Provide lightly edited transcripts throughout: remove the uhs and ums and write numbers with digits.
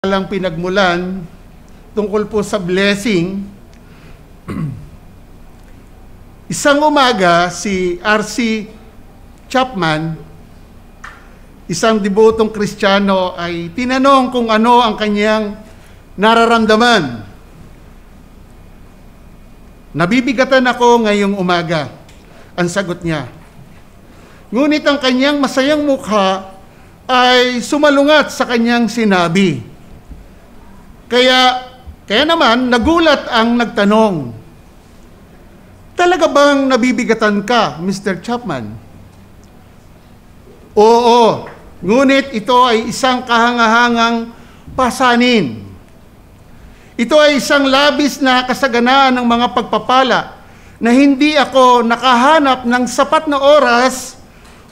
Lang pinagmulan tungkol po sa blessing. Isang umaga, si R.C. Chapman, isang debotong Kristiyano, ay tinanong kung ano ang kanyang nararamdaman. Nabibigatan ako ngayong umaga, ang sagot niya. Ngunit ang kanyang masayang mukha ay sumalungat sa kanyang sinabi. Kaya naman, nagulat ang nagtanong, talaga bang nabibigatan ka, Mr. Chapman? Oo, ngunit ito ay isang kahangahangang pasanin. Ito ay isang labis na kasaganaan ng mga pagpapala na hindi ako nakahanap ng sapat na oras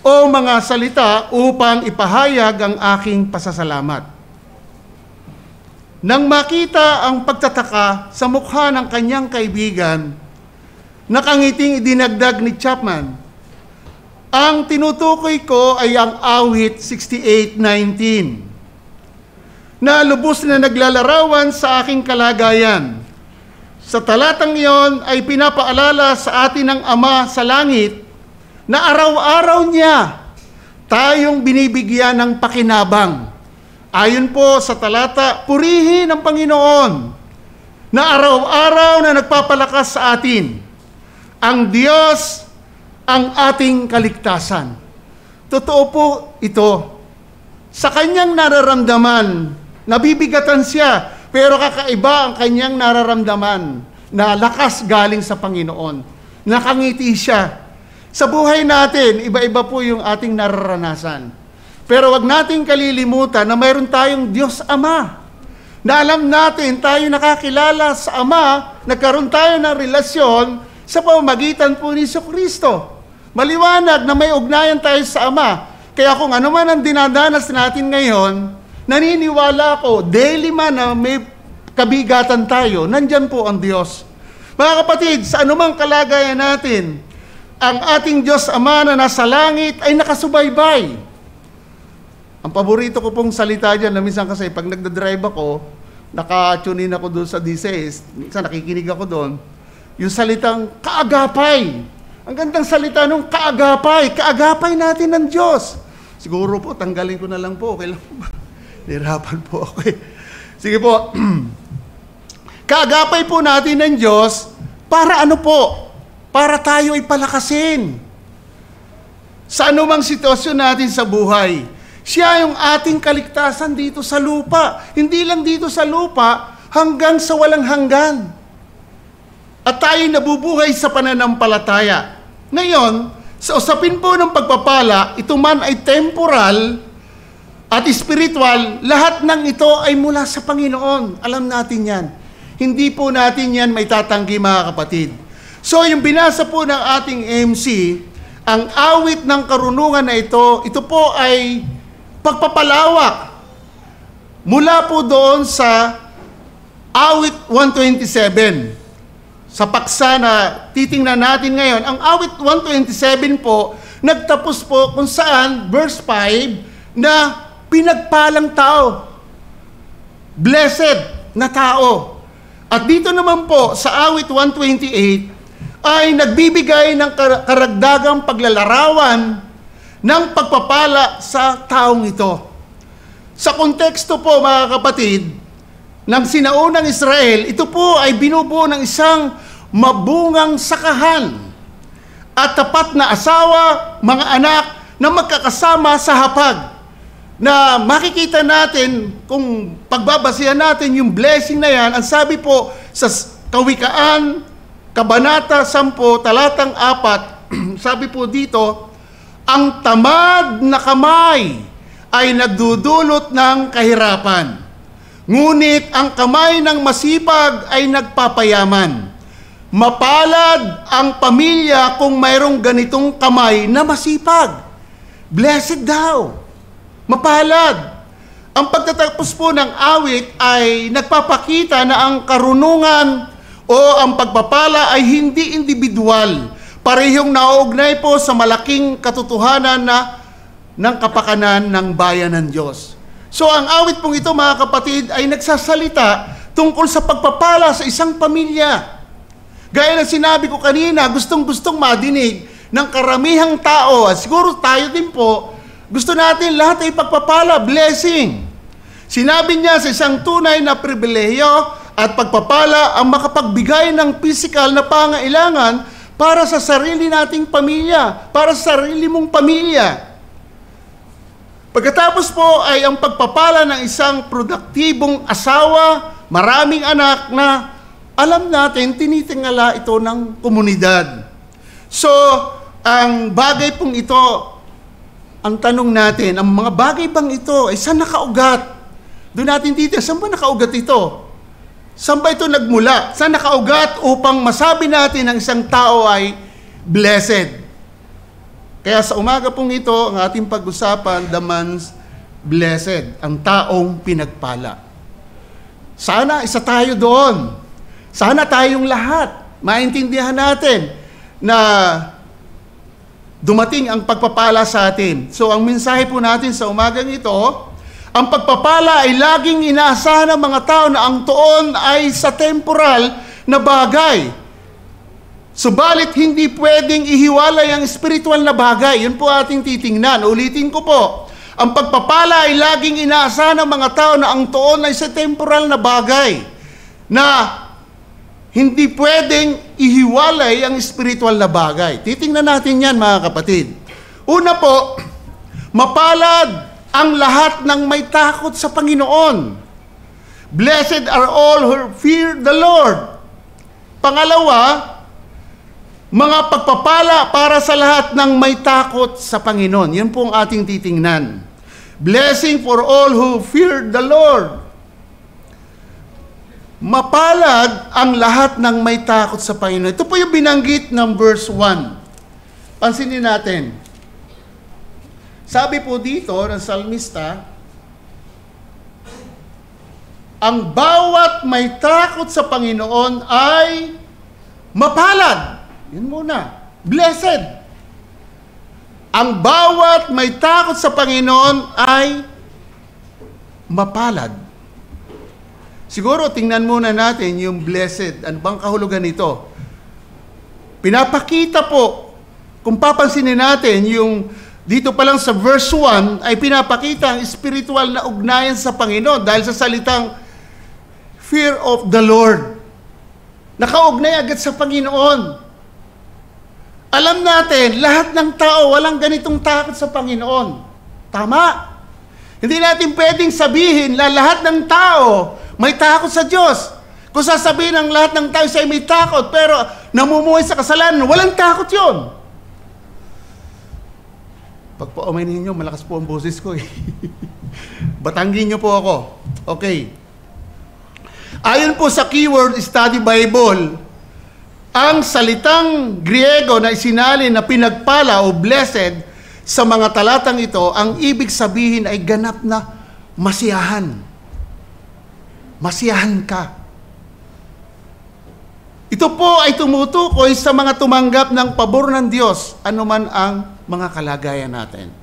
o mga salita upang ipahayag ang aking pasasalamat. Nang makita ang pagtataka sa mukha ng kanyang kaibigan, nakangiting idinagdag ni Chapman, ang tinutukoy ko ay ang awit 68:19, na lubos na naglalarawan sa aking kalagayan. Sa talatang iyon ay pinapaalala sa atin ng Ama sa langit na araw-araw niya tayong binibigyan ng pakinabang. Ayon po sa talata, purihin ang Panginoon na araw-araw na nagpapalakas sa atin. Ang Diyos ang ating kaligtasan. Totoo po ito. Sa kanyang nararamdaman, nabibigatan siya, pero kakaiba ang kanyang nararamdaman na lakas galing sa Panginoon. Nakangiti siya. Sa buhay natin, iba-iba po yung ating nararanasan. Pero wag nating kalilimutan na mayroon tayong Diyos Ama. Na alam natin, tayo nakakilala sa Ama, nagkaroon tayo ng relasyon sa pamamagitan po ni Jesucristo. Maliwanag na may ugnayan tayo sa Ama. Kaya kung ano man ang dinadanas natin ngayon, naniniwala ako, daily man na may kabigatan tayo, nandyan po ang Diyos. Mga kapatid, sa anumang kalagayan natin, ang ating Diyos Ama na nasa langit ay nakasubaybay. Ang paborito ko pong salita dyan, na minsan kasi pag nagdadrive ako, naka-tune in ako doon sa DCS, minsan nakikinig ako doon, yung salitang kaagapay. Ang gandang salita nung kaagapay. Kaagapay natin ng Diyos. Siguro po, tanggalin ko na lang po. Okay lang po ba? Nahirapan po ako eh. Sige po. Kaagapay po natin ng Diyos para ano po? Para tayo ay palakasin. Sa anumang sitwasyon natin sa buhay, siya yung ating kaligtasan dito sa lupa. Hindi lang dito sa lupa, hanggang sa walang hanggan. At tayo nabubuhay sa pananampalataya. Ngayon, sa usapin po ng pagpapala, ito man ay temporal at spiritual, lahat ng ito ay mula sa Panginoon. Alam natin yan. Hindi po natin yan may tatanggi, mga kapatid. So, yung binasa po ng ating MC, ang awit ng karunungan na ito po ay pagpapalawak. Mula po doon sa awit 127. Sa paksa na titingnan natin ngayon, ang awit 127 po, nagtapos po kung saan, verse 5, na pinagpalang tao. Blessed na tao. At dito naman po, sa awit 128, ay nagbibigay ng karagdagang paglalarawan ng pagpapala sa taong ito. Sa konteksto po, mga kapatid, ng sinaunang Israel, ito po ay binubuo ng isang mabungang sakahan at tapat na asawa, mga anak na magkakasama sa hapag. Na makikita natin, kung pagbabasihan natin yung blessing na yan, ang sabi po sa Kawikaan, Kabanata 10, talatang 4, sabi po dito, ang tamad na kamay ay nagdudulot ng kahirapan. Ngunit ang kamay ng masipag ay nagpapayaman. Mapalad ang pamilya kung mayroong ganitong kamay na masipag. Blessed daw. Mapalad. Ang pagtatapos po ng awit ay nagpapakita na ang karunungan o ang pagpapala ay hindi individual. Parehong nauugnay po sa malaking katotohanan na ng kapakanan ng bayan ng Diyos. So ang awit pong ito, mga kapatid, ay nagsasalita tungkol sa pagpapala sa isang pamilya. Gaya ng sinabi ko kanina, gustong-gustong madinig ng karamihang tao, at siguro tayo din po, gusto natin lahat ay pagpapala, blessing. Sinabi niya sa isang tunay na pribilehiyo at pagpapala ang makapagbigay ng physical na pangailangan para sa sarili nating pamilya, para sa sarili mong pamilya. Pagkatapos po ay ang pagpapala ng isang produktibong asawa, maraming anak na alam natin, tinitingala ito ng komunidad. So, ang bagay pong ito, ang tanong natin, ang mga bagay bang ito ay saan nakaugat? Doon natin dito, saan ba nakaugat ito? Saan ba ito nagmula? Saan nakaugat upang masabi natin ang isang tao ay blessed? Kaya sa umaga pong ito, ang ating pag-usapan, the man's blessed, ang taong pinagpala. Sana isa tayo doon. Sana tayong lahat, maintindihan natin na dumating ang pagpapala sa atin. So ang mensahe po natin sa umagang ito, ang pagpapala ay laging inaasahan ng mga tao na ang tuon ay sa temporal na bagay. Subalit hindi pwedeng ihiwalay ang spiritual na bagay. Yun po ating titingnan. Ulitin ko po. Ang pagpapala ay laging inaasahan ng mga tao na ang tuon ay sa temporal na bagay. Na hindi pwedeng ihiwalay ang spiritual na bagay. Titingnan natin yan, mga kapatid. Una po, mapalad ang lahat ng may takot sa Panginoon. Blessed are all who fear the Lord. Pangalawa, mga pagpapala para sa lahat ng may takot sa Panginoon. Yun po ang ating titingnan. Blessing for all who fear the Lord. Mapalad ang lahat ng may takot sa Panginoon. Ito po yung binanggit ng verse 1. Pansinin natin. Sabi po dito ng salmista, ang bawat may takot sa Panginoon ay mapalad. Yun muna. Blessed. Ang bawat may takot sa Panginoon ay mapalad. Siguro, tingnan muna natin yung blessed. Ano bang kahulugan nito? Pinapakita po, kung papansinin natin, yung dito pa lang sa verse 1, ay pinapakita ang spiritual na ugnayan sa Panginoon dahil sa salitang fear of the Lord. Nakaugnay agad sa Panginoon. Alam natin, lahat ng tao walang ganitong takot sa Panginoon. Tama. Hindi natin pwedeng sabihin na lahat ng tao may takot sa Diyos. Kung sasabihin ng lahat ng tao siya may takot, pero namumuhay sa kasalanan, walang takot yon. Pag paumainin ninyo, malakas po ang boses ko eh. Batanggin niyo po ako. Okay. Ayon po sa Keyword Study Bible, ang salitang Griego na isinalin na pinagpala o blessed sa mga talatang ito, ang ibig sabihin ay ganap na masiyahan. Masiyahan ka. Ito po ay tumutukoy sa mga tumanggap ng pabor ng Diyos, anuman ang mga kalagayan natin.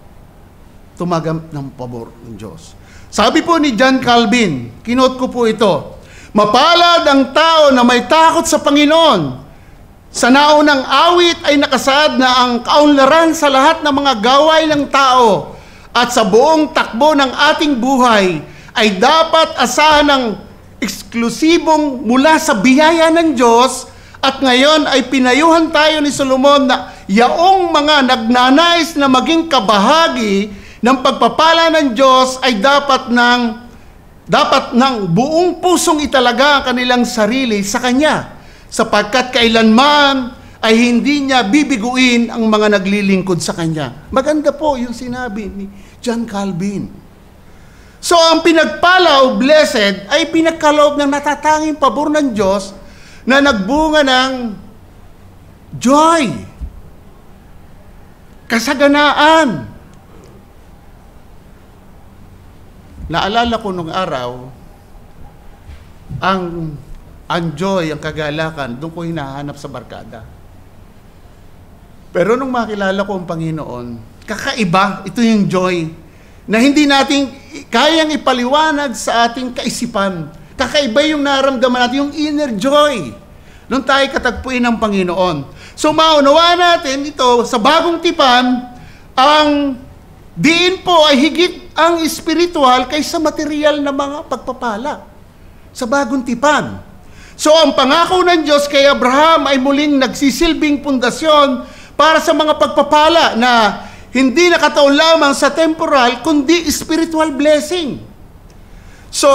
Tumanggap ng pabor ng Diyos. Sabi po ni John Calvin, kinot ko po ito, mapalad ang tao na may takot sa Panginoon. Sa naunang awit ay nakasaad na ang kaunlaran sa lahat ng mga gawain ng tao at sa buong takbo ng ating buhay ay dapat asahan ng eksklusibong mula sa biyaya ng Diyos, at ngayon ay pinayuhan tayo ni Solomon na yaong mga nagnanais na maging kabahagi ng pagpapala ng Diyos ay dapat ng buong pusong italaga ang kanilang sarili sa Kanya, sapagkat kailanman ay hindi niya bibiguin ang mga naglilingkod sa Kanya. Maganda po yung sinabi ni John Calvin. So ang pinagpala o blessed ay pinagkaloob ng natatanging pabor ng Diyos na nagbunga ng joy, kasaganaan. Naalala ko nung araw, ang joy, ang kagalakan, doon ko hinahanap sa barkada. Pero nung makilala ko ang Panginoon, kakaiba, ito yung joy na hindi natin kayang ipaliwanag sa ating kaisipan. Kakaiba yung naramdaman natin, yung inner joy nung tayo katagpuin ng Panginoon. So maunawaan natin ito, sa bagong tipan, ang diin po ay higit ang espiritual kaysa material na mga pagpapala. Sa bagong tipan. So ang pangako ng Diyos kay Abraham ay muling nagsisilbing pundasyon para sa mga pagpapala na hindi nakataon lamang sa temporal, kundi spiritual blessing. So,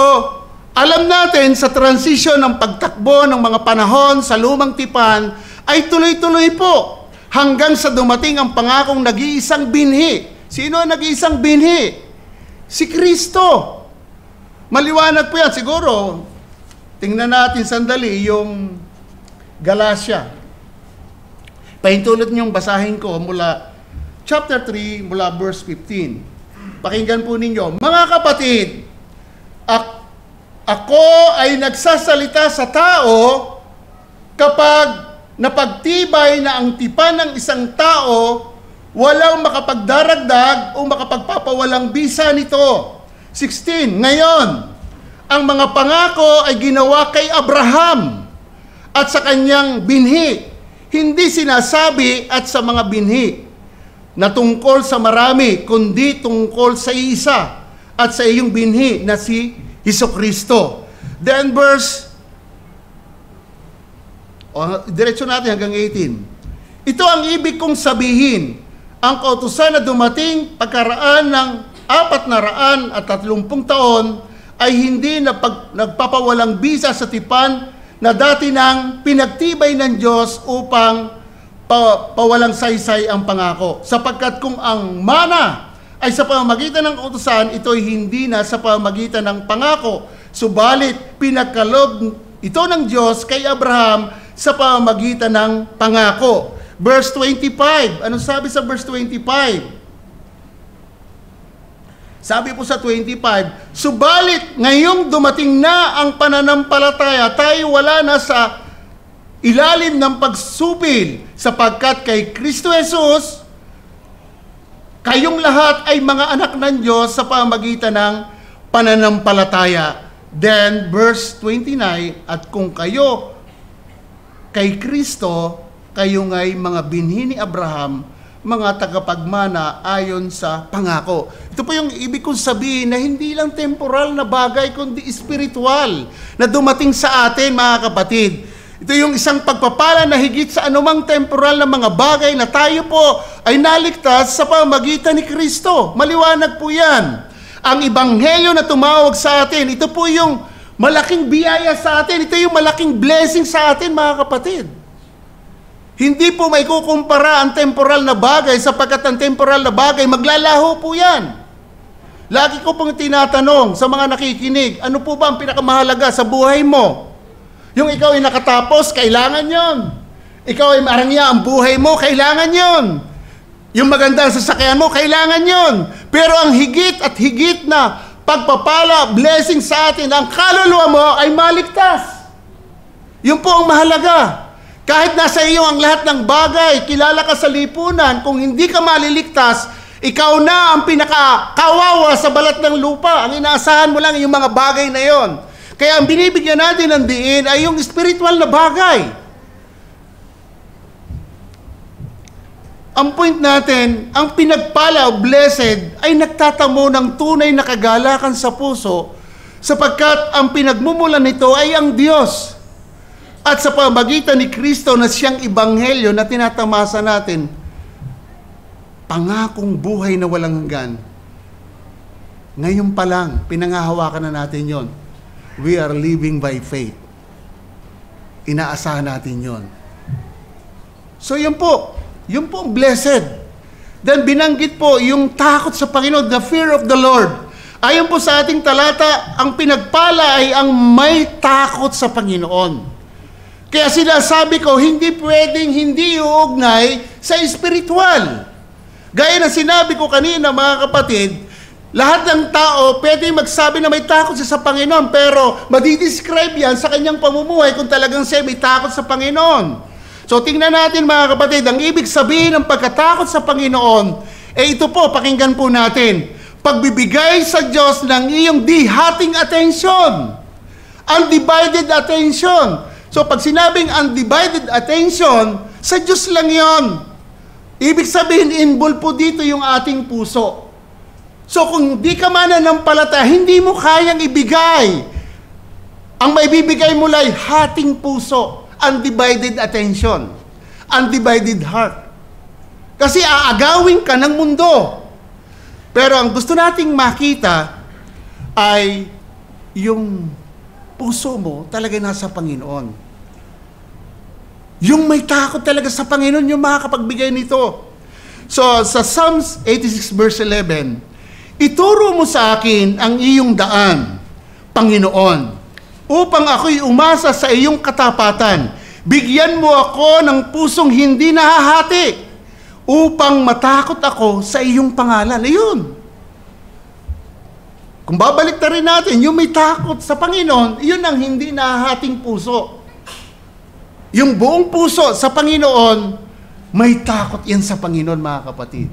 alam natin sa transition ng pagtakbo ng mga panahon sa lumang tipan ay tuloy-tuloy po hanggang sa dumating ang pangakong nag-iisang binhi. Sino ang nag-iisang binhi? Si Kristo. Maliwanag po yan. Siguro, tingnan natin sandali yung Galatia. Pahintulot niyong basahin ko mula chapter 3, mula verse 15. Pakinggan po ninyo. Mga kapatid, ako ay nagsasalita sa tao kapag napagtibay na ang tipan ng isang tao, walang makapagdaragdag o makapagpapawalang bisa nito. 16. Ngayon, ang mga pangako ay ginawa kay Abraham at sa kanyang binhi. Hindi sinasabi at sa mga binhi na tungkol sa marami, kundi tungkol sa isa at sa iyong binhi na si Hesukristo. Then verse, diretso natin hanggang 18. Ito ang ibig kong sabihin, ang kautusan na dumating pagkaraan ng 430 taon ay hindi nagpapawalang bisa sa tipan na dati nang pinagtibay ng Diyos upang pawalang saysay ang pangako. Sapagkat kung ang mana ay sa pamamagitan ng utusan, ito'y hindi na sa pamamagitan ng pangako. Subalit, pinagkaloob ito ng Diyos kay Abraham sa pamamagitan ng pangako. Verse 25. Ano sabi sa verse 25? Sabi po sa 25, subalit ngayong dumating na ang pananampalataya, tayo wala na sa ilalim ng pagsupil, sapagkat kay Kristo Jesus, kayong lahat ay mga anak ng Diyos sa pamamagitan ng pananampalataya. Then, verse 29, at kung kayo kay Kristo, kayo nga'y mga binhi ni Abraham, mga tagapagmana ayon sa pangako. Ito po yung ibig kong sabihin na hindi lang temporal na bagay, kundi spiritual na dumating sa atin, mga kapatid. Ito yung isang pagpapala na higit sa anumang temporal na mga bagay na tayo po ay naligtas sa pamamagitan ni Kristo. Maliwanag po yan. Ang ebanghelyo na tumawag sa atin, ito po yung malaking biyaya sa atin. Ito yung malaking blessing sa atin, mga kapatid. Hindi po may kukumpara ang temporal na bagay sapagkat ang temporal na bagay, maglalaho po yan. Lagi ko pong tinatanong sa mga nakikinig, ano po ba ang pinakamahalaga sa buhay mo? Yung ikaw ay nakatapos, kailangan yon. Ikaw ay marangya ang buhay mo, kailangan yon. Yung maganda ang sasakyan mo, kailangan yon. Pero ang higit at higit na pagpapala, blessing sa atin, ang kaluluwa mo ay maligtas. Yun po ang mahalaga. Kahit nasa iyo ang lahat ng bagay, kilala ka sa lipunan, kung hindi ka maliligtas, ikaw na ang pinakakawawa sa balat ng lupa. Ang inaasahan mo lang yung mga bagay na yon. Kaya ang binibigyan natin ng diin ay yung spiritual na bagay. Ang point natin, ang pinagpala o blessed ay nagtatamo ng tunay na kagalakan sa puso sapagkat ang pinagmumulan nito ay ang Diyos. At sa pamamagitan ni Kristo na siyang ebanghelyo na tinatamasa natin, pangakong buhay na walang hanggan. Ngayon pa lang, pinangahawakan na natin yon. We are living by faith. Inaasahan natin yon. So yun po ang blessed. Then binanggit po yung takot sa Panginoon, the fear of the Lord. Ayon po sa ating talata, ang pinagpala ay ang may takot sa Panginoon. Kaya sinasabi ko, hindi pwedeng hindi uugnay sa spiritual. Gaya na sinabi ko kanina, mga kapatid, lahat ng tao pwede magsabi na may takot siya sa Panginoon, pero madidescribe yan sa kanyang pamumuhay kung talagang siya may takot sa Panginoon. So tingnan natin, mga kapatid, ang ibig sabihin ng pagkatakot sa Panginoon, ito po, pakinggan po natin. pagbibigay sa Diyos ng iyong di-hating attention. Undivided attention. So pag sinabing undivided attention, sa Diyos lang yon. Ibig sabihin, involved po dito yung ating puso. So kung di ka mananampalataya, hindi mo kayang ibigay. Ang maibibigay mo lang hating puso, undivided attention, undivided heart. Kasi aagawin ka ng mundo. Pero ang gusto nating makita ay yung puso mo talaga nasa Panginoon. Yung may takot talaga sa Panginoon, yung makakapagbigay nito. So, sa Psalms 86 verse 11, ituro mo sa akin ang iyong daan, Panginoon, upang ako'y umasa sa iyong katapatan. Bigyan mo ako ng pusong hindi nahahati, upang matakot ako sa iyong pangalan. Ayun. Kung babalik na rin natin, yung may takot sa Panginoon, yun ang hindi nahahating puso. Yung buong puso sa Panginoon, may takot yan sa Panginoon, mga kapatid.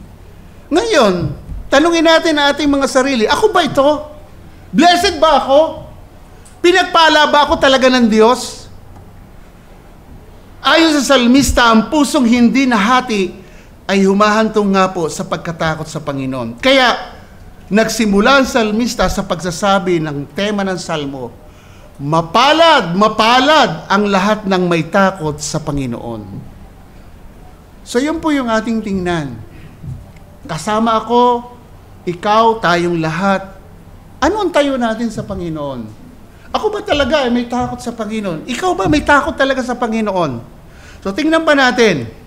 Ngayon, tanungin natin ang ating mga sarili, ako ba ito? Blessed ba ako? Pinagpala ba ako talaga ng Diyos? Ayon sa salmista, ang pusong hindi nahati ay humahantong nga po sa pagkatakot sa Panginoon. Kaya, nagsimula ang salmista sa pagsasabi ng tema ng salmo, mapalad, mapalad ang lahat ng may takot sa Panginoon. So, yun po yung ating tingnan. Kasama ako, ikaw, tayong lahat. Ano ang tayo natin sa Panginoon? Ako ba talaga ay may takot sa Panginoon? Ikaw ba may takot talaga sa Panginoon? So, tingnan pa natin.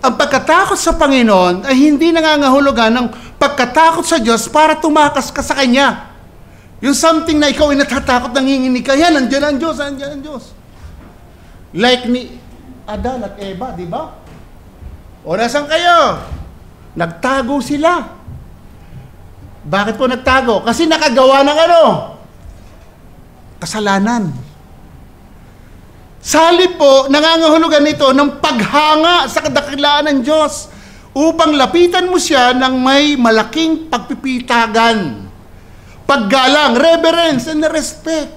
Ang pagkatakot sa Panginoon ay hindi nangangahulugan ng pagkatakot sa Diyos para tumakas ka sa Kanya. Yung something na ikaw ay natatakot, nanginginig ka, yan, nandiyan ang Diyos, nandiyan ang Diyos. Like ni Adan at Eva, di ba? O, nasan kayo? Nagtago sila. Bakit po nagtago? Kasi nakagawa ng ano? Kasalanan. Sa halip po, nangangahulugan nito ng paghanga sa kadakilaan ng Diyos upang lapitan mo siya ng may malaking pagpipitagan, paggalang, reverence, and respect.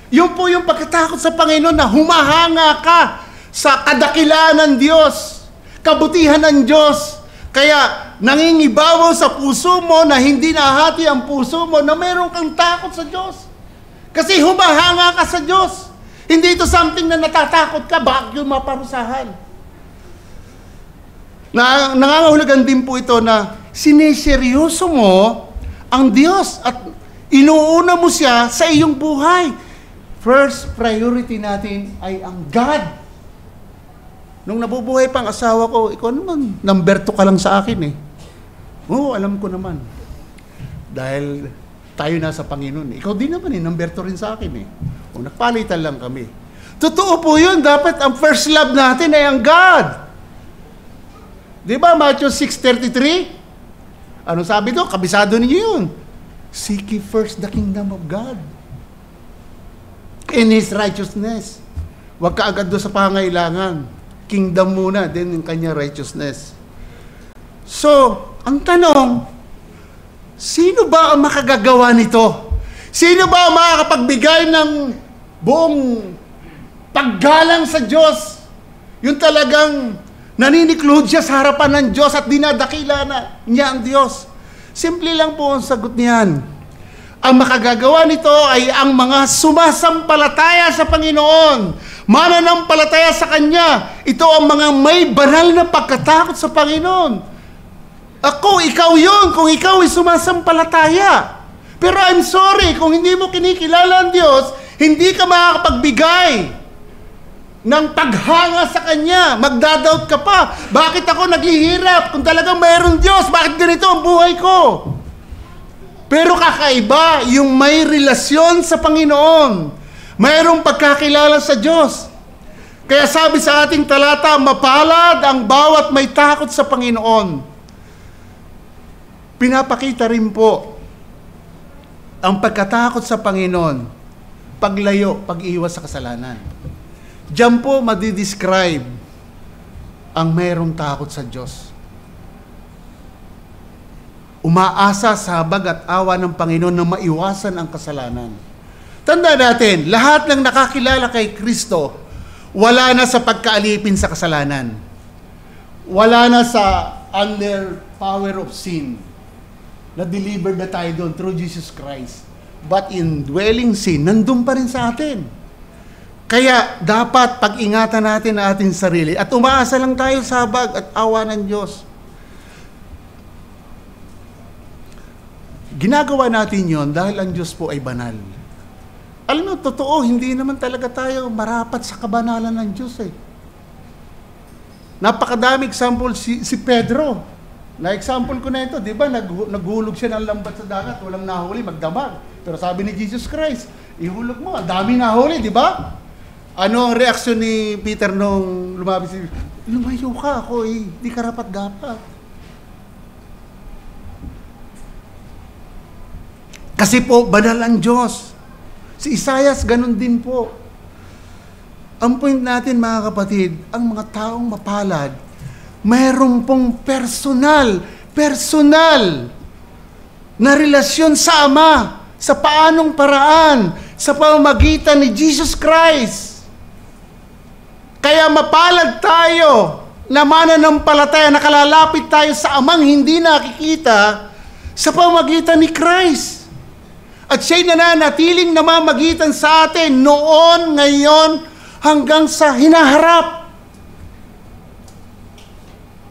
Yun po yung pagkatakot sa Panginoon na humahanga ka sa kadakilaan ng Diyos, kabutihan ng Diyos. Kaya nangingibabaw sa puso mo na hindi nahati ang puso mo na meron kang takot sa Diyos. Kasi humahanga ka sa Diyos. Hindi ito something na natatakot ka, bakit yung maparusahan? Nangangahulugan din po ito na siniseryoso mo ang Diyos at inuuna mo siya sa iyong buhay. First priority natin ay ang God. Nung nabubuhay pang asawa ko, ikaw naman, number 2 ka lang sa akin eh. Oo, alam ko naman. Dahil tayo nasa Panginoon. Ikaw din naman eh, number 2 rin sa akin eh. O, nagpalitan lang kami. Totoo po yun. Dapat ang first love natin ay ang God. Di ba, Matthew 6:33? Ano sabi doon? Kabisado ninyo yun. Seek ye first the kingdom of God and His righteousness. Huwag ka agad doon sa pangailangan. Kingdom muna, then yung kanya righteousness. So, ang tanong, sino ba ang makagagawa nito? Sino ba ang makakapagbigay ng buong paggalang sa Diyos? Yung talagang naniniklod siya sa harapan ng Diyos at dinadakila na niya ang Diyos. Simple lang po ang sagot niyan. Ang makagagawa nito ay ang mga sumasampalataya sa Panginoon, mananampalataya sa Kanya. Ito ang mga may banal na pagkatakot sa Panginoon. Ako, ikaw yun, kung ikaw ay sumasampalataya. Pero I'm sorry, kung hindi mo kinikilala ang Diyos, hindi ka makakapagbigay ng paghanga sa Kanya. Magdadoubt ka pa. Bakit ako naghihirap? Kung talagang mayroon Diyos, bakit ganito ang buhay ko? Pero kakaiba yung may relasyon sa Panginoon. Mayroong pagkakilala sa Diyos. Kaya sabi sa ating talata, mapalad ang bawat may takot sa Panginoon. Pinapakita rin po ang pagkatakot sa Panginoon, paglayo, pag-iwas sa kasalanan. Diyan po madidescribe ang mayroong takot sa Diyos. umaasa sa habag at awa ng Panginoon na maiwasan ang kasalanan. Tanda natin, lahat ng nakakilala kay Kristo, wala na sa pagkaalipin sa kasalanan. Wala na sa under power of sin. Na-delivered na tayo doon through Jesus Christ. But in dwelling sin, nandun pa rin sa atin. Kaya dapat pag-ingatan natin ang ating sarili at umaasa lang tayo sa habag at awa ng Diyos. Ginagawa natin yon dahil ang Diyos po ay banal. Alam mo, totoo, hindi naman talaga tayo marapat sa kabanalan ng Diyos eh. Napakadami example si Pedro. Na-example ko na ito, di ba? Naghulog siya ng lambat sa dagat, walang nahuli, magdamag. Pero sabi ni Jesus Christ, ihulog mo, ang dami nahuli, di ba? Ano ang reaksyon ni Peter nung lumapit si lumayo ka ako eh, di karapat-dapat. Kasi po, banal ang Diyos. Si Isaias, ganun din po. Ang point natin mga kapatid, ang mga taong mapalad, mayroon pong personal na relasyon sa Ama, sa paanong paraan, sa pamamagitan ni Jesus Christ. Kaya mapalad tayo na mananampalataya, nakalalapit tayo sa Amang hindi nakikita sa pamamagitan ni Christ. At siya'y nananatiling namamagitan sa atin noon, ngayon, hanggang sa hinaharap.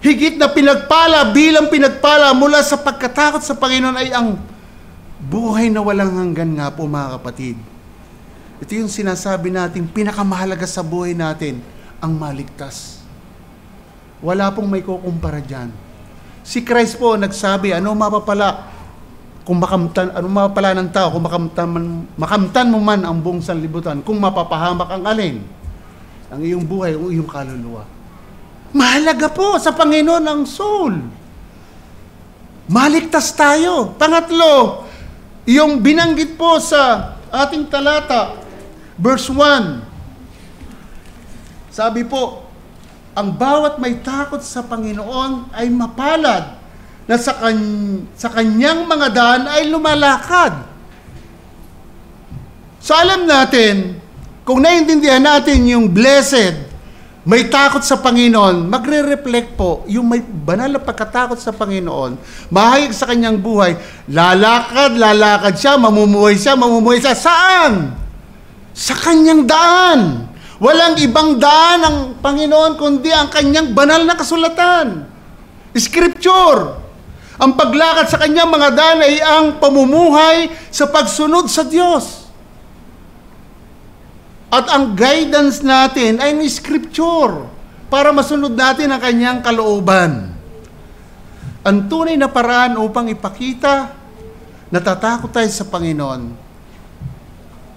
Higit na pinagpala, bilang pinagpala mula sa pagkatakot sa Panginoon ay ang buhay na walang hanggan nga po mga kapatid. Ito yung sinasabi natin, pinakamahalaga sa buhay natin, ang maligtas. Wala pong may kukumpara dyan. Si Christ po nagsabi, ano mapapala ng tao kung makamtan mo man ang buong sanlibutan, kung mapapahamak ang alin, ang iyong buhay o iyong kaluluwa. Mahalaga po sa Panginoon ang soul. Maligtas tayo. Pangatlo, yung binanggit po sa ating talata, verse 1. Sabi po, ang bawat may takot sa Panginoon ay mapalad na sa kanyang mga daan ay lumalakad. So alam natin, kung naiintindihan natin yung blessed, may takot sa Panginoon, magre-reflect po yung may banal na pagkatakot sa Panginoon, mahayag sa kanyang buhay, lalakad siya, mamumuhay siya. Saan? Sa kanyang daan. Walang ibang daan ang Panginoon kundi ang kanyang banal na kasulatan. Scripture. Ang paglakad sa kanyang mga daan ay ang pamumuhay sa pagsunod sa Diyos. At ang guidance natin ay ng Scripture para masunod natin ang kanyang kalooban. Ang tunay na paraan upang ipakita natatakot tayo sa Panginoon,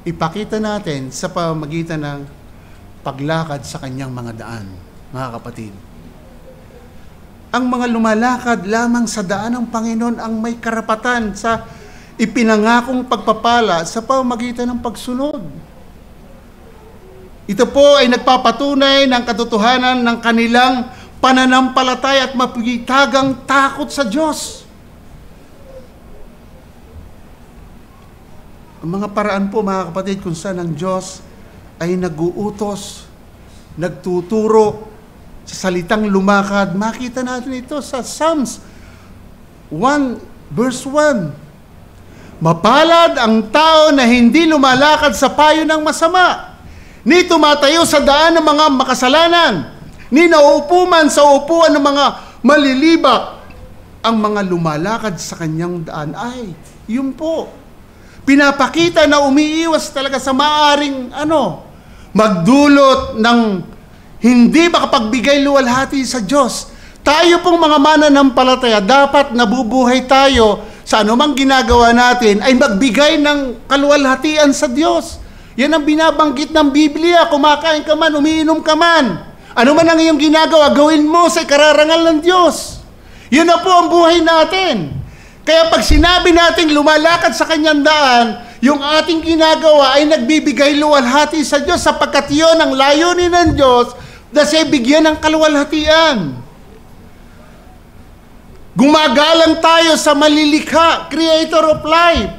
ipakita natin sa pamamagitan ng paglakad sa kanyang mga daan, mga kapatid. Ang mga lumalakad lamang sa daan ng Panginoon ang may karapatan sa ipinangakong pagpapala sa pamamagitan ng pagsunod. Ito po ay nagpapatunay ng katotohanan ng kanilang pananampalataya at mapigitagang takot sa Diyos. Ang mga paraan po, mga kapatid, kung saan ang Diyos ay nag-uutos, nagtuturo sa salitang lumakad. Makita natin ito sa Psalms 1 verse 1. Mapalad ang tao na hindi lumalakad sa payo ng masama, ni tumatayo sa daan ng mga makasalanan, ni nauupo man sa upuan ng mga malilibak. Ang mga lumalakad sa kanyang daan ay, yun po, pinapakita na umiiwas talaga sa maaring magdulot ng hindi makapagbigay luwalhati sa Diyos. Tayo pong mga mananampalataya, dapat nabubuhay tayo sa anumang ginagawa natin ay magbigay ng kaluwalhatian sa Diyos. Yan ang binabanggit ng Biblia. Kumakain ka man, umiinom ka man, ano man ang iyong ginagawa, gawin mo sa ikararangal ng Diyos. Yun na po ang buhay natin. Kaya pag sinabi natin lumalakad sa kanyang daan, yung ating ginagawa ay nagbibigay luwalhati sa Diyos sapagkat yun ang layunin ng Diyos na siya bigyan ng kaluwalhatian. Gumagalang tayo sa malilikha, creator of life.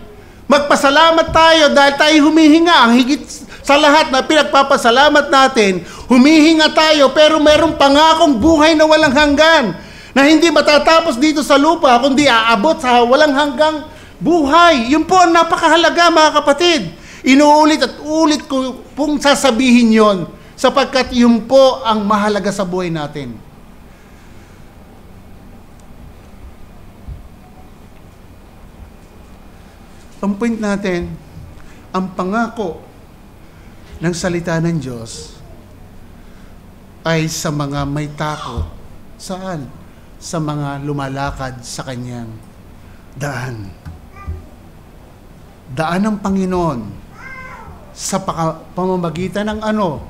Magpasalamat tayo dahil tayo humihinga. Ang higit sa lahat na pinagpapasalamat natin, humihinga tayo pero merong pangakong buhay na walang hanggan, na hindi matatapos dito sa lupa, kundi aabot sa walang hanggang buhay. Yun po ang napakahalaga, mga kapatid. Inuulit at ulit ko pong sasabihin yon, sapagkat yun po ang mahalaga sa buhay natin. Ang point natin, ang pangako ng salita ng Diyos ay sa mga may takot. Saan? Sa mga lumalakad sa kanyang daan. Daan ng Panginoon sa pamamagitan ng ano?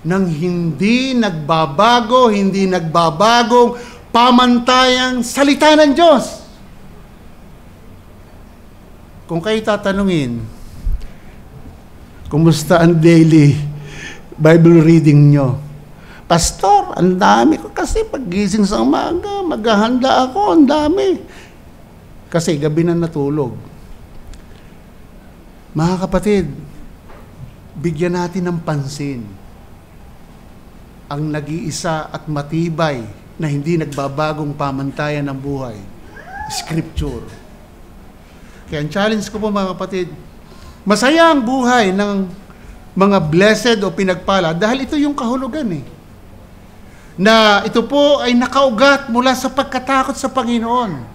Ng hindi nagbabago, hindi nagbabagong pamantayang salita ng Diyos. Kung kayo tatanungin, kumusta ang daily Bible reading nyo? Pastor, ang dami ko kasi paggising sa umaga, maghahanda ako, ang dami. Kasi gabi na natulog. Mga kapatid, bigyan natin ng pansin ang nag-iisa at matibay na hindi nagbabagong pamantayan ng buhay, Scripture. Kaya ang challenge ko po, mga kapatid, masaya ang buhay ng mga blessed o pinagpala dahil ito yung kahulugan na ito po ay nakaugat mula sa pagkatakot sa Panginoon,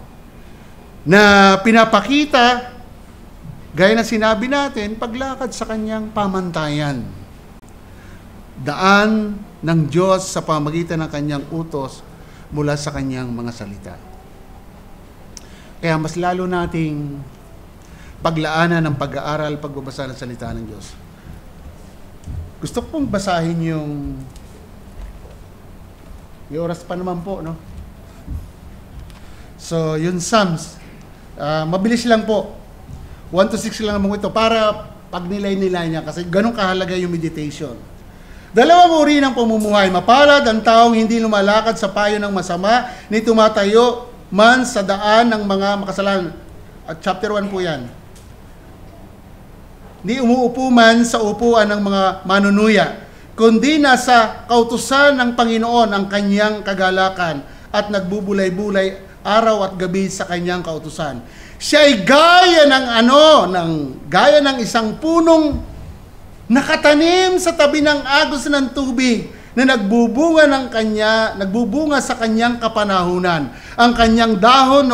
na pinapakita, gaya na sinabi natin, paglakad sa kanyang pamantayan. Daan ng Diyos sa pamamagitan ng kanyang utos mula sa kanyang mga salita. Kaya mas lalo nating paglaanan ng pag-aaral, pagbabasa ng salita ng Diyos. Gusto ko pong basahin yung may oras pa naman po, no? So, yun Psalms. Mabilis lang po. 1 to 6 lang naman ito para pagnilay-nilay niya kasi ganun kahalaga yung meditation. Dalawang uri ng pamumuhay. Mapalad ang taong hindi lumalakad sa payo ng masama, ni tumatayo man sa daan ng mga makasalanan. At chapter 1 po yan. Ni umuupo man sa upuan ng mga manunuya, kundi nasa kautusan ng Panginoon ang kanyang kagalakan at nagbubulay-bulay araw at gabi sa kanyang kautusan. Siya ay gaya ng isang punong nakatanim sa tabi ng agos ng tubig na nagbubunga sa kanyang kapanahunan. Ang kanyang dahon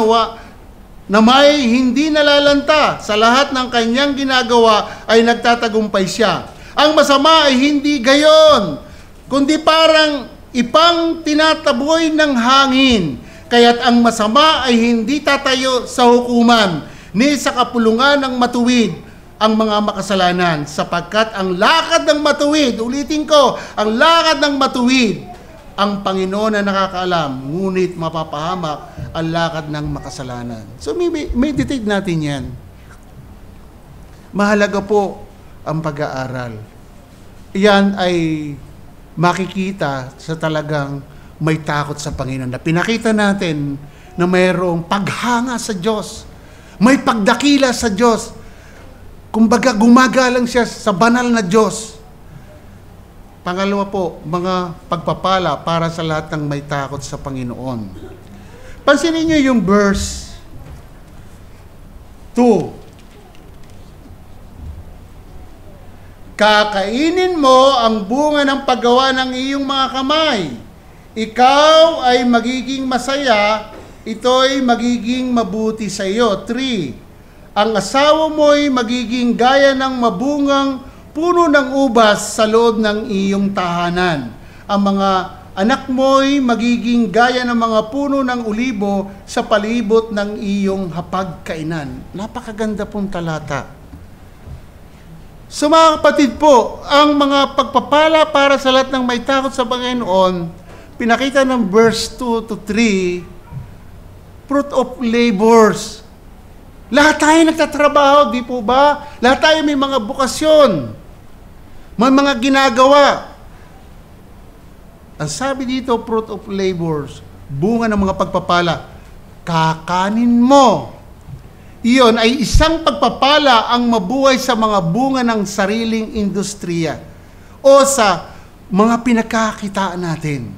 na may hindi nalalanta, sa lahat ng kanyang ginagawa ay nagtatagumpay siya. Ang masama ay hindi gayon, kundi parang ipang tinataboy ng hangin. Kaya't ang masama ay hindi tatayo sa hukuman, ni sa kapulungan ng matuwid ang mga makasalanan, sapagkat ang lakad ng matuwid, ulitin ko, ang lakad ng matuwid, ang Panginoon na nakakaalam, ngunit mapapahamak ang lakad ng makasalanan. So meditate natin yan. Mahalaga po ang pag-aaral. Yan ay makikita sa talagang may takot sa Panginoon. Na pinakita natin na mayroong paghanga sa Diyos. May pagdakila sa Diyos. Kumbaga, gumagalang siya sa banal na Diyos. Pangalawa po, mga pagpapala para sa lahat ng may takot sa Panginoon. Pansinin niyo yung verse 2. Kakainin mo ang bunga ng paggawa ng iyong mga kamay. Ikaw ay magiging masaya, ito'y magiging mabuti sa iyo. 3. Ang asawa mo'y magiging gaya ng mabungang puno ng ubas sa loob ng iyong tahanan. Ang mga anak mo'y magiging gaya ng mga puno ng ulibo sa palibot ng iyong hapagkainan. Napakaganda pong talata. So mga kapatid po, ang mga pagpapala para sa lahat ng may takot sa Panginoon, pinakita ng verse 2 to 3, fruit of labors. Lahat tayo nagtatrabaho, di po ba? Lahat tayo may mga bukasyon, may mga ginagawa. Ang sabi dito, fruit of labors, bunga ng mga pagpapala. kakanin mo. Iyon ay isang pagpapala ang mabuhay sa mga bunga ng sariling industriya o sa mga pinagkakitaan natin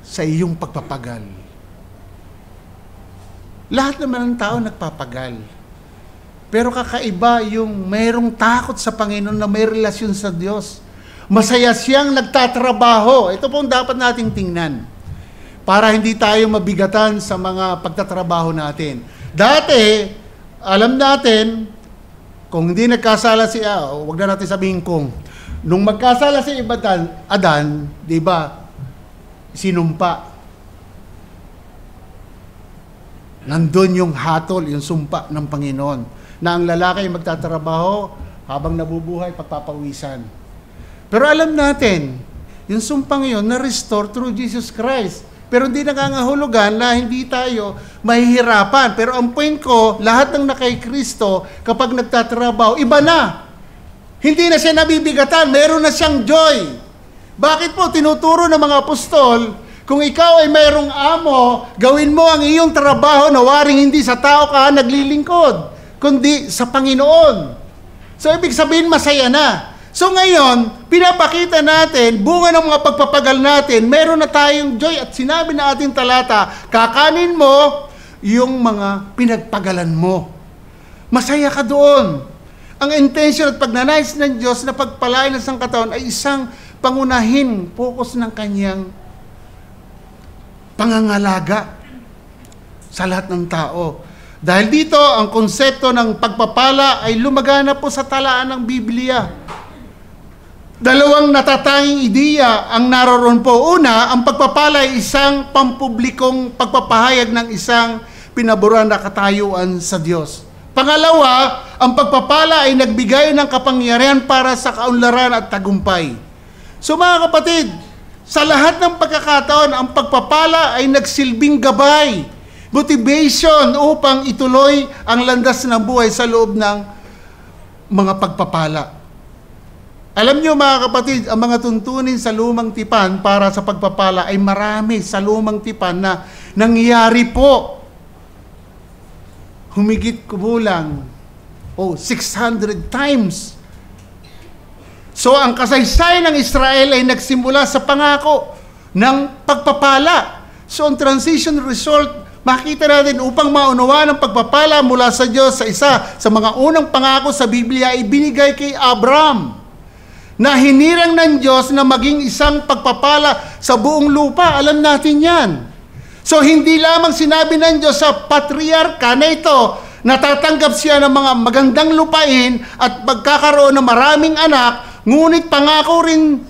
sa iyong pagpapagal. Lahat naman ng tao nagpapagal. Pero kakaiba yung mayroong takot sa Panginoon na may relasyon sa Diyos. Masaya siyang nagtatrabaho. Ito po ang dapat nating tingnan para hindi tayo mabigatan sa mga pagtatrabaho natin. Dati, alam natin, kung hindi nagkasala si wag na natin sabihin kung, nung magkasala si Adan, di ba, sinumpa. Nandun yung hatol, yung sumpa ng Panginoon, na ang lalaki magtatrabaho habang nabubuhay, pagpapawisan. Pero alam natin, yung sumpang yun, na-restore through Jesus Christ. Pero hindi nangangahulugan na hindi tayo mahihirapan. Pero ang point ko, lahat ng nakay Kristo, kapag nagtatrabaho, iba na. Hindi na siya nabibigatan, meron na siyang joy. Bakit po tinuturo ng mga apostol, kung ikaw ay mayroong amo, gawin mo ang iyong trabaho na waring hindi sa tao ka naglilingkod, kundi sa Panginoon. So ibig sabihin, masaya na. So ngayon, pinapakita natin, bunga ng mga pagpapagal natin, meron na tayong joy at sinabi na ating talata, kakanin mo yung mga pinagpagalan mo. Masaya ka doon. Ang intention at pagnanais ng Diyos na pagpalain ng sangkataon ay isang pangunahin, focus ng kanyang pangangalaga sa lahat ng tao. Dahil dito, ang konsepto ng pagpapala ay lumagana po sa talaan ng Biblia. Dalawang natatanging ideya ang naroon po. Una, ang pagpapala ay isang pampublikong pagpapahayag ng isang pinaburan na katayuan sa Diyos. Pangalawa, ang pagpapala ay nagbigay ng kapangyarihan para sa kaunlaran at tagumpay. So mga kapatid, sa lahat ng pagkakataon, ang pagpapala ay nagsilbing gabay, motivation upang ituloy ang landas ng buhay sa loob ng mga pagpapala. Alam niyo mga kapatid, ang mga tuntunin sa lumang tipan para sa pagpapala ay marami sa lumang tipan na nangyayari po. Humigit kumulang 600 times. So ang kasaysayan ng Israel ay nagsimula sa pangako ng pagpapala. So ang transition result, makita natin upang maunawaan ang pagpapala mula sa Diyos sa isa sa mga unang pangako sa Biblia ay binigay kay Abraham, na hinirang ng Diyos na maging isang pagpapala sa buong lupa. Alam natin yan. So hindi lamang sinabi ng Diyos sa patriarka na ito, natatanggap siya ng mga magandang lupain at magkakaroon ng maraming anak, ngunit pangako rin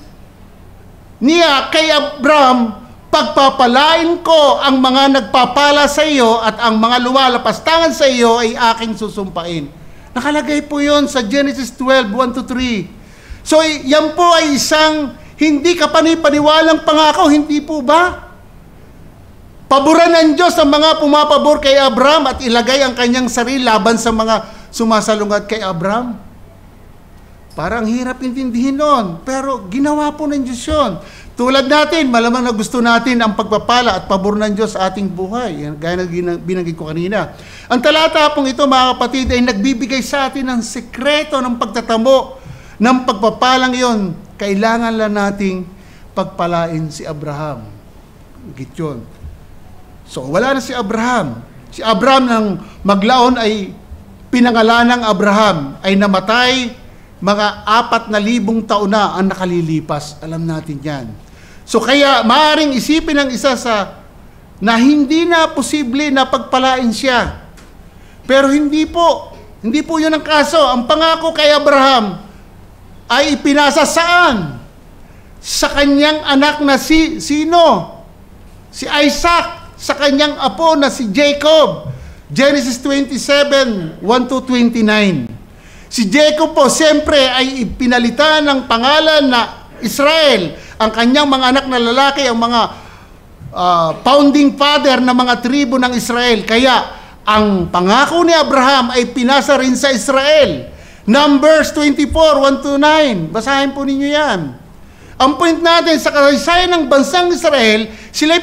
niya kay Abraham, pagpapalain ko ang mga nagpapala sa iyo at ang mga lumalapastangan sa iyo ay aking susumpain. Nakalagay po yon sa Genesis 12, 1-3. So, yan po ay isang hindi kapanipaniwalang pangako, hindi po ba? Paboran ng Diyos ang mga pumapabor kay Abraham at ilagay ang kanyang sarili laban sa mga sumasalungat kay Abraham. Parang hirap intindihin nun, pero ginawa po ng Diyos yun. Tulad natin, malamang na gusto natin ang pagpapala at pabor ng Diyos sa ating buhay. Yan, gaya na binanggit ko kanina. Ang talata pong ito, mga kapatid, ay nagbibigay sa atin ng sekreto ng pagtatamo ng pagpapalang iyon. Kailangan lang nating pagpalain si Abraham. Git yun. So, wala na si Abraham. Si Abraham nang maglaon ay pinangalan ng Abraham, ay namatay mga 4,000 taon na ang nakalilipas. Alam natin yan. So kaya maaaring isipin ng isa na hindi na posible na pagpalain siya. Pero hindi po yun ang kaso. Ang pangako kay Abraham ay ipinasa saan? Sa kanyang anak na sino? Si Isaac. Sa kanyang apo na si Jacob. Genesis 27, 1-29. Si Jacob po, siyempre, ay ipinalitan ng pangalan na Israel. Ang kanyang mga anak na lalaki, ang mga founding father ng mga tribo ng Israel. Kaya, ang pangako ni Abraham ay pinasa rin sa Israel. Numbers 24, 1-9. Basahin po ninyo yan. Ang point natin, sa kasaysayan ng bansang Israel, sila'y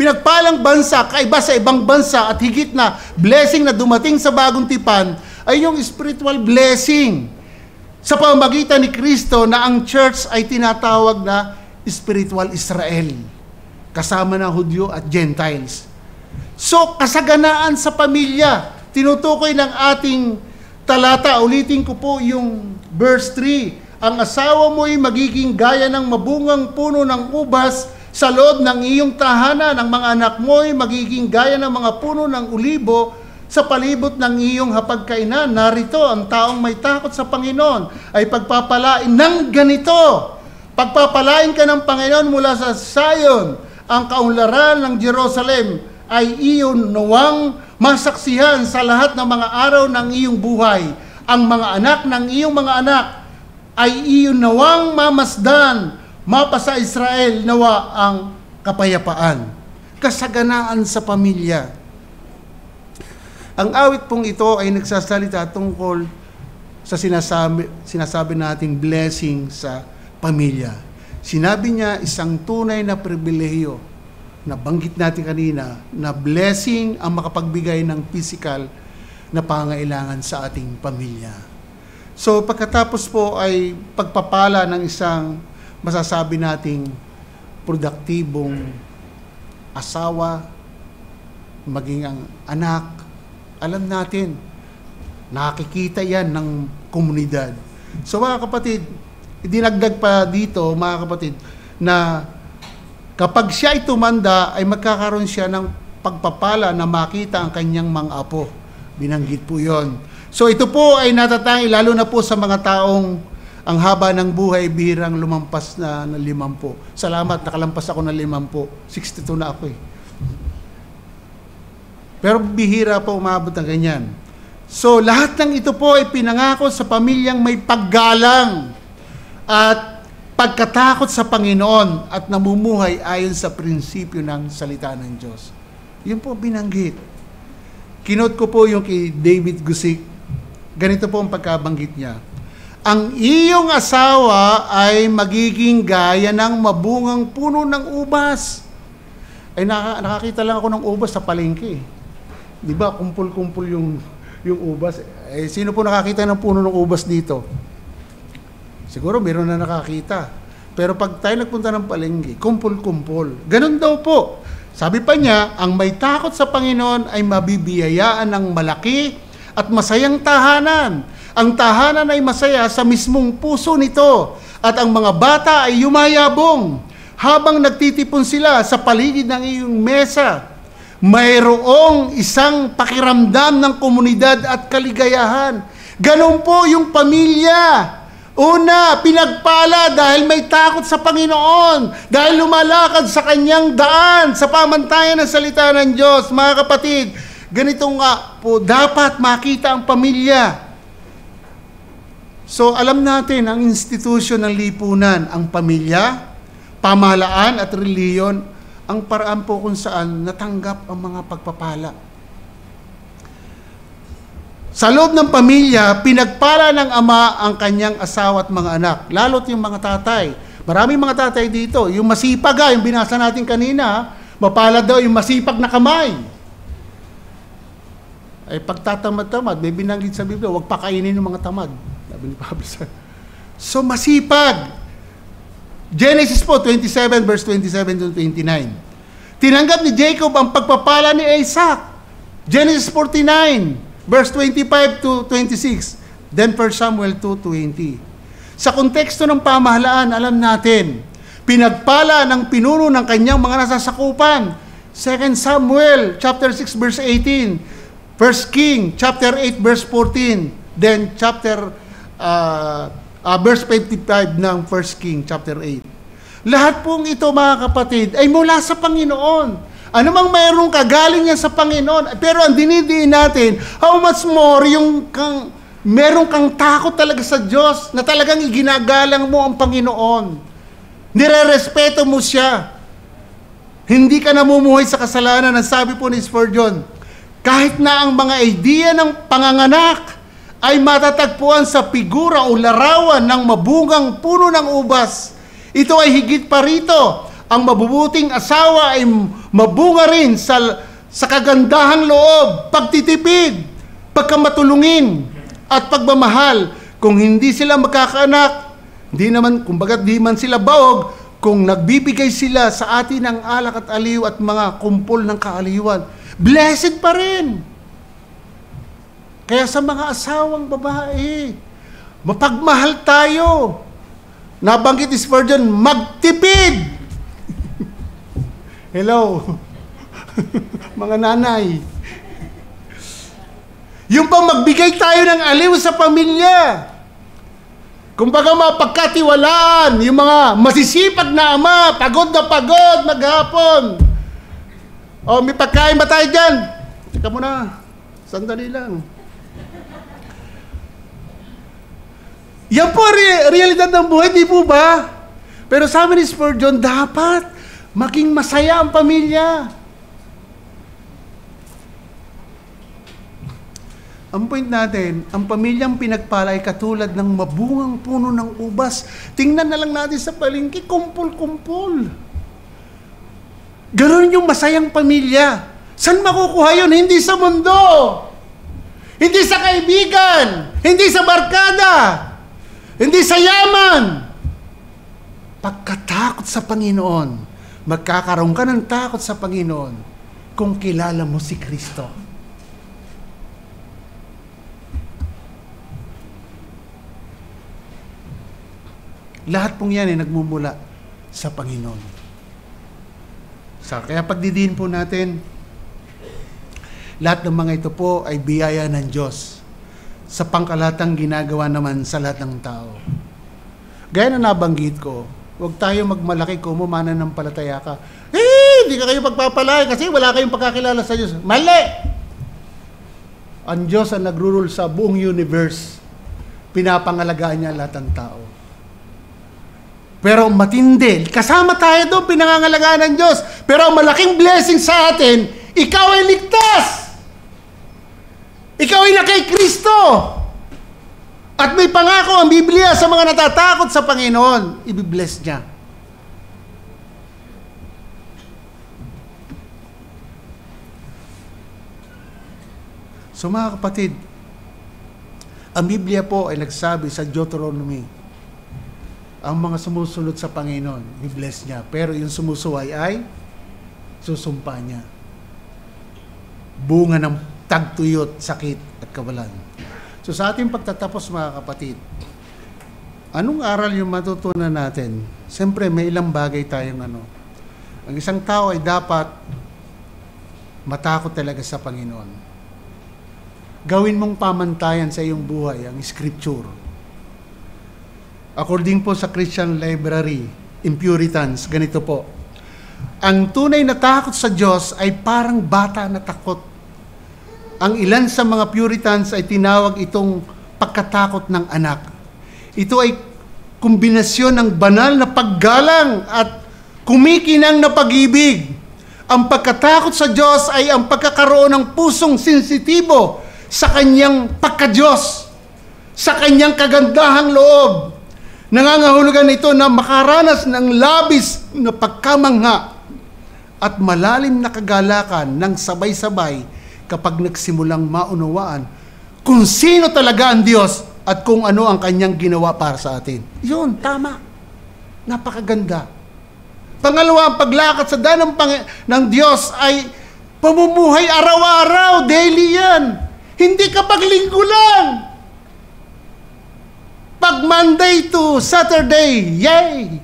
pinagpalang bansa, kaiba sa ibang bansa at higit na blessing na dumating sa bagong tipan ay yung spiritual blessing sa pamamagitan ni Kristo na ang church ay tinatawag na spiritual Israel, kasama ng Hudyo at Gentiles. So, kasaganaan sa pamilya, tinutukoy ng ating talata, ulitin ko po yung verse 3, ang asawa mo'y magiging gaya ng mabungang puno ng ubas sa loob ng iyong tahanan. Ang mga anak mo'y magiging gaya ng mga puno ng ulibo sa palibot ng iyong hapagkainan. Narito, ang taong may takot sa Panginoon ay pagpapalain ng ganito. Pagpapalain ka ng Panginoon mula sa Zion. Ang kaunlaran ng Jerusalem ay iyon nawang masaksihan sa lahat ng mga araw ng iyong buhay. Ang mga anak ng iyong mga anak ay iyon nawang mamasdan, mapasa Israel nawa ang kapayapaan. Kasaganaan sa pamilya. Ang awit pong ito ay nagsasalita tungkol sa sinasabi nating blessing sa pamilya. Sinabi niya isang tunay na pribilehiyo, nabanggit natin kanina, na blessing ang makapagbigay ng physical na pangailangan sa ating pamilya. So pagkatapos po ay pagpapala ng isang masasabi nating produktibong asawa, maging ang anak, alam natin, nakikita yan ng komunidad. So mga kapatid, idinagdag pa dito mga kapatid na kapag siya ay tumanda ay magkakaroon siya ng pagpapala na makita ang kanyang mga apo. Binanggit po yon. So ito po ay natatangi lalo na po sa mga taong ang haba ng buhay bihirang lumampas na ng 50. Salamat, nakalampas ako ng 50. 62 na ako eh. Pero bihira po umabot ng ganyan. So lahat ng ito po ay pinangako sa pamilyang may paggalang at pagkatakot sa Panginoon at namumuhay ayon sa prinsipyo ng salita ng Diyos. Yun po binanggit. Kinote ko po yung kay David Guzik. Ganito po ang pagkabanggit niya. Ang iyong asawa ay magiging gaya ng mabungang puno ng ubas. Ay nakakita lang ako ng ubas sa palengke. Di ba, kumpul-kumpul yung ubas. Eh, sino po nakakita ng puno ng ubas dito? Siguro meron na nakakita. Pero pag tayo nagpunta ng palengke, kumpul-kumpul. Ganun daw po. Sabi pa niya, ang may takot sa Panginoon ay mabibiyayaan ng malaki at masayang tahanan. Ang tahanan ay masaya sa mismong puso nito. At ang mga bata ay yumayabong habang nagtitipon sila sa paligid ng iyong mesa. Mayroong isang pakiramdam ng komunidad at kaligayahan. Ganun po yung pamilya. Una, pinagpala dahil may takot sa Panginoon, dahil lumalakad sa kanyang daan, sa pamantayan ng salita ng Diyos. Mga kapatid, ganito nga po, dapat makita ang pamilya. So, alam natin, ang institusyon ng lipunan, ang pamilya, pamahalaan at reliyon, ang paraan po kung saan natanggap ang mga pagpapala. Sa loob ng pamilya, pinagpala ng ama ang kanyang asawa at mga anak, lalo't yung mga tatay. Maraming mga tatay dito, yung masipag yung binasa natin kanina, mapala daw yung masipag na kamay. Ay pagtatamad-tamad, may binanggit sa Biblia, huwag pakainin yung mga tamad. Sabi ni Pablo. So masipag. Genesis po 27 verse 27 to 29. Tinanggap ni Jacob ang pagpapala ni Isaac. Genesis 49 verse 25 to 26. Then 1 Samuel 2:20. Sa konteksto ng pamahalaan, alam natin, pinagpala ng pinuno ng kanyang mga nasasakupan. 2 Samuel chapter 6 verse 18. 1 King chapter 8 verse 14. Then chapter verse 55 ng 1 King chapter 8. Lahat pong ito mga kapatid ay mula sa Panginoon. Ano mang mayroong kagaling yan sa Panginoon. Pero ang dinidiin natin, how much more yung meron kang takot talaga sa Diyos na talagang iginagalang mo ang Panginoon. Nire-respeto mo siya. Hindi ka namumuhay sa kasalanan. Ang sabi po ni Spurgeon, kahit na ang mga idea ng panganganak ay matatagpuan sa figura o larawan ng mabungang puno ng ubas, ito ay higit pa rito. Ang mabubuting asawa ay mabunga rin sa kagandahang loob, pagtitipid, pagkamatulungin, at pagmamahal. Kung hindi sila magkakaanak, kumbaga di man sila bawog, kung nagbibigay sila sa atin ng alak at aliw at mga kumpol ng kaaliwan, blessed pa rin. Kaya sa mga asawang babae, mapagmahal tayo. Nabanggit ni Spurgeon, magtipid. Hello, mga nanay. Yung pang magbigay tayo ng aliw sa pamilya. Kumbaga mapagkatiwalaan, yung mga masisipag na ama, pagod na pagod, maghapon. O, may pagkain ba tayo dyan? Teka muna, sandali lang. Yan po realidad ng buhay, di po ba? Pero sabi ni Spurgeon, dapat maging masaya ang pamilya. Ang point natin, ang pamilyang pinagpala ay katulad ng mabungang puno ng ubas. Tingnan na lang natin sa palengke, kumpul-kumpul. Ganon yung masayang pamilya. Saan makukuha yun? Hindi sa mundo. Hindi sa kaibigan. Hindi sa barkada. Hindi sa yaman. Pagkatakot sa Panginoon, magkakaroon ka ng takot sa Panginoon kung kilala mo si Kristo. Lahat pong yan ay nagmumula sa Panginoon. Kaya pagdidiin po natin, lahat ng mga ito po ay biyaya ng Diyos sa pangkalatang ginagawa naman sa lahat ng tao. Gaya na nabanggit ko, huwag tayo magmalaki kung mananampalataya ka. Hindi ka kayo pagpapalay kasi wala kayong pagkakilala sa Diyos. Mali! Ang Diyos ang nagrurule sa buong universe. Pinapangalagaan niya lahat ng tao. Pero matindi. Kasama tayo doon, pinangangalagaan ng Diyos. Pero ang malaking blessing sa atin, ikaw ay ligtas. Ikaw ay na kay Kristo. At may pangako ang Biblia sa mga natatakot sa Panginoon. Ibibless niya. So mga kapatid, ang Biblia po ay nagsabi sa Deuteronomy, ang mga sumusunod sa Panginoon, i-bless niya. Pero yung sumusuway ay susumpa niya. Bunga ng tagtuyot, sakit at kawalan. So sa ating pagtatapos mga kapatid, anong aral yung matutunan natin? Siyempre may ilang bagay tayong Ang isang tao ay dapat matakot talaga sa Panginoon. Gawin mong pamantayan sa iyong buhay ang Scripture. According po sa Christian Library, Impuritans, ganito po. Ang tunay na takot sa Diyos ay parang bata na takot. Ang ilan sa mga Puritans ay tinawag itong pagkatakot ng anak. Ito ay kombinasyon ng banal na paggalang at kumikinang na pag-ibig. Ang pagkatakot sa Diyos ay ang pagkakaroon ng pusong sensitibo sa kanyang pagka-Diyos, sa kanyang kagandahang loob. Nangangahulugan ito na makaranas ng labis na pagkamangha at malalim na kagalakan ng sabay-sabay kapag nagsimulang maunawaan kung sino talaga ang Diyos at kung ano ang kanyang ginawa para sa atin. Yun, tama. Napakaganda. Pangalawa, ang paglakad sa daan ng Diyos ay pamumuhay araw-araw, daily yan. Hindi kapag linggo lang. Pag Monday to Saturday, yay!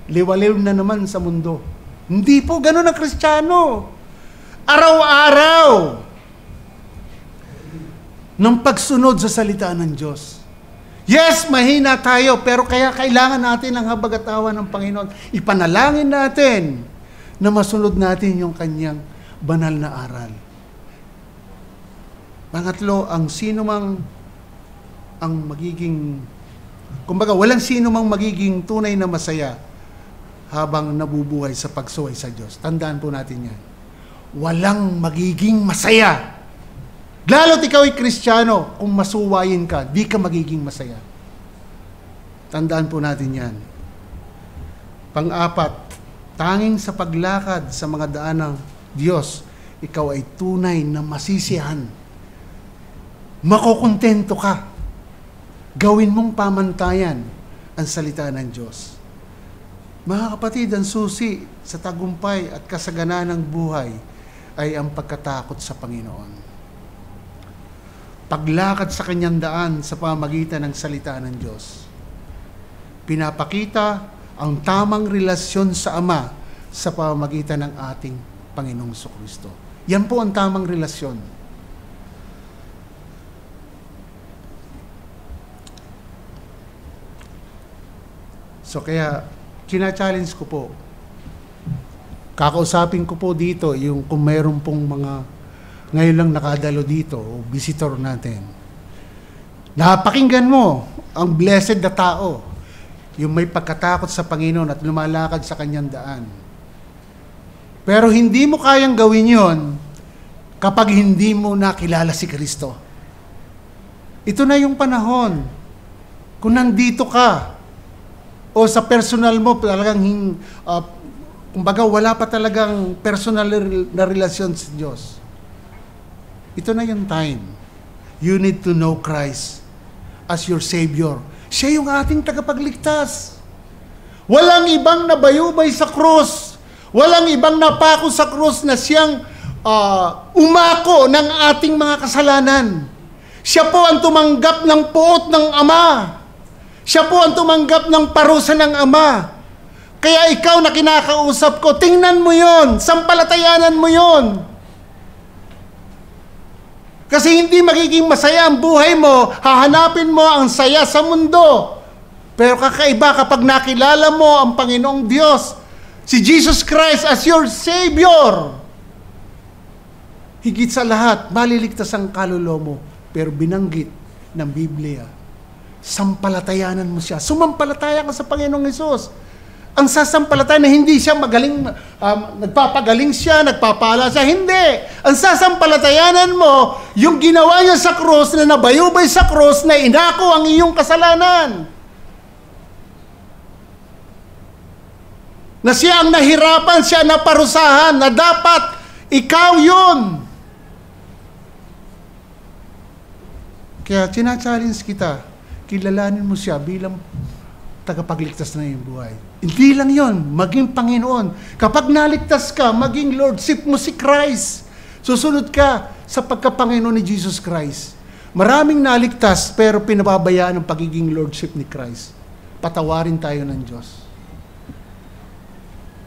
Liwaliw na naman sa mundo. Hindi po ganun ang Kristiyano. Araw-araw ng pagsunod sa salita ng Diyos. Yes, mahina tayo, pero kaya kailangan natin ang habag at awa ng Panginoon. Ipanalangin natin na masunod natin yung kanyang banal na aral. Pangatlo, ang sino mang ang magiging, kumbaga, walang sino mang magiging tunay na masaya habang nabubuhay sa pagsuway sa Diyos. Tandaan po natin yan. Walang magiging masaya. Lalo't ikaw ay Kristiyano, kung masuwayin ka, di ka magiging masaya. Tandaan po natin yan. Pang-apat, tanging sa paglakad sa mga daan ng Diyos, ikaw ay tunay na masisiyahan. Makokontento ka. Gawin mong pamantayan ang salita ng Diyos. Mga kapatid, ang susi sa tagumpay at kasaganaan ng buhay ay ang pagkatakot sa Panginoon. Paglakad sa kanyang daan sa pamamagitan ng salita ng Diyos. Pinapakita ang tamang relasyon sa Ama sa pamamagitan ng ating Panginoong Jesucristo. Yan po ang tamang relasyon. So kaya, kina-challenge ko po, kakausapin ko po dito yung kung mayroon pong mga ngayon lang nakadalo dito o visitor natin. Napakinggan mo ang blessed na tao, yung may pagkatakot sa Panginoon at lumalakad sa kanyang daan. Pero hindi mo kayang gawin yon kapag hindi mo nakilala si Kristo. Ito na yung panahon. Kung nandito ka, o sa personal mo, talagang, kumbaga, wala pa talagang personal na relasyon sa Diyos. Ito na yung time. You need to know Christ as your Savior. Siya yung ating tagapagligtas. Walang ibang nabayubay sa krus. Walang ibang napako sa krus na siyang umako ng ating mga kasalanan. Siya po ang tumanggap ng puot ng Ama. Siya po ang tumanggap ng parusa ng Ama. Kaya ikaw na kinakausap ko, tingnan mo yon, sampalatayanan mo yon. Kasi hindi magiging masaya ang buhay mo, hahanapin mo ang saya sa mundo. Pero kakaiba kapag nakilala mo ang Panginoong Diyos, si Jesus Christ as your Savior. Higit sa lahat, maliligtas ang kaluluwa mo. Pero binanggit ng Biblia, sampalatayanan mo siya. Sumampalataya ka sa Panginoong Hesus. Ang sasampalataya na hindi siya magaling, nagpapagaling siya, nagpapala siya. Hindi. Ang sasampalatayanan mo, yung ginawa niya sa krus, na nabayubay sa krus, na inako ang iyong kasalanan. Na siya ang nahirapan, siya na parusahan, na dapat ikaw yun. Kaya challenge kita, kilalanin mo siya bilang tagapagligtas na iyong buhay. Hindi lang yon, maging Panginoon. Kapag naligtas ka, maging Lordship mo si Christ. Susunod ka sa pagkapanginoon ni Jesus Christ. Maraming naligtas, pero pinababayaan ang pagiging Lordship ni Christ. Patawarin tayo ng Diyos.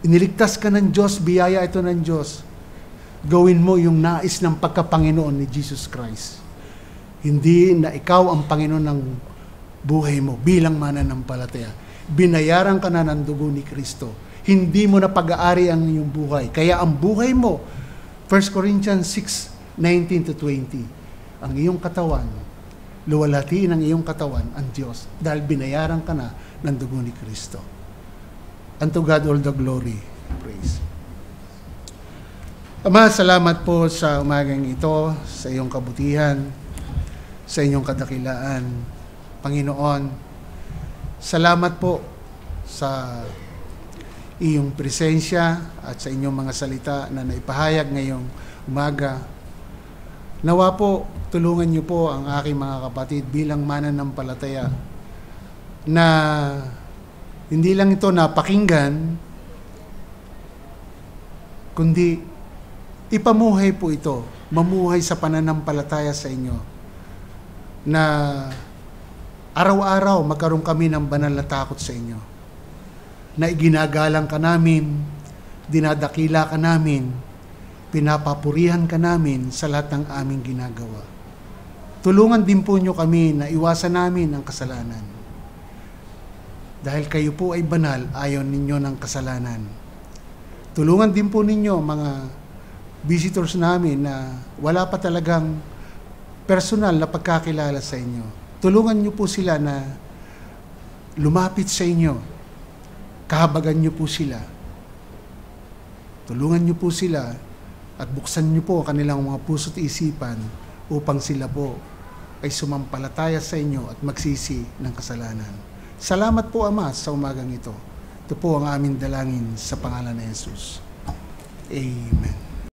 Iniligtas ka ng Diyos, biyaya ito ng Diyos. Gawin mo yung nais ng pagkapanginoon ni Jesus Christ. Hindi na ikaw ang Panginoon ng buhay mo bilang mananampalataya. Binayaran ka na ng dugo ni Kristo. Hindi mo na pag-aari ang iyong buhay. Kaya ang buhay mo, 1 Corinthians 6:19-20, ang iyong katawan, luwalhatiin ang iyong katawan, ang Diyos, dahil binayaran ka na ng dugo ni Kristo. Unto God all the glory. Praise. Ama, salamat po sa umagang ito, sa iyong kabutihan, sa inyong kadakilaan. Panginoon, salamat po sa iyong presensya at sa inyong mga salita na naipahayag ngayong umaga. Nawa po, tulungan niyo po ang aking mga kapatid bilang mananampalataya na hindi lang ito napakinggan, kundi ipamuhay po ito, mamuhay sa pananampalataya sa inyo, na araw-araw magkaroon kami ng banal na takot sa inyo, na iginagalang ka namin, dinadakila ka namin, pinapapurihan ka namin sa lahat ng aming ginagawa. Tulungan din po nyo kami na iwasan namin ang kasalanan. Dahil kayo po ay banal, ayaw ninyo ng kasalanan. Tulungan din po ninyo mga visitors namin na wala pa talagang personal na pagkakilala sa inyo. Tulungan niyo po sila na lumapit sa inyo. Kahabagan niyo po sila. Tulungan niyo po sila at buksan niyo po kanilang mga puso't isipan upang sila po ay sumampalataya sa inyo at magsisi ng kasalanan. Salamat po, Ama, sa umagang ito. Ito po ang aming dalangin sa pangalan ni Jesus. Amen.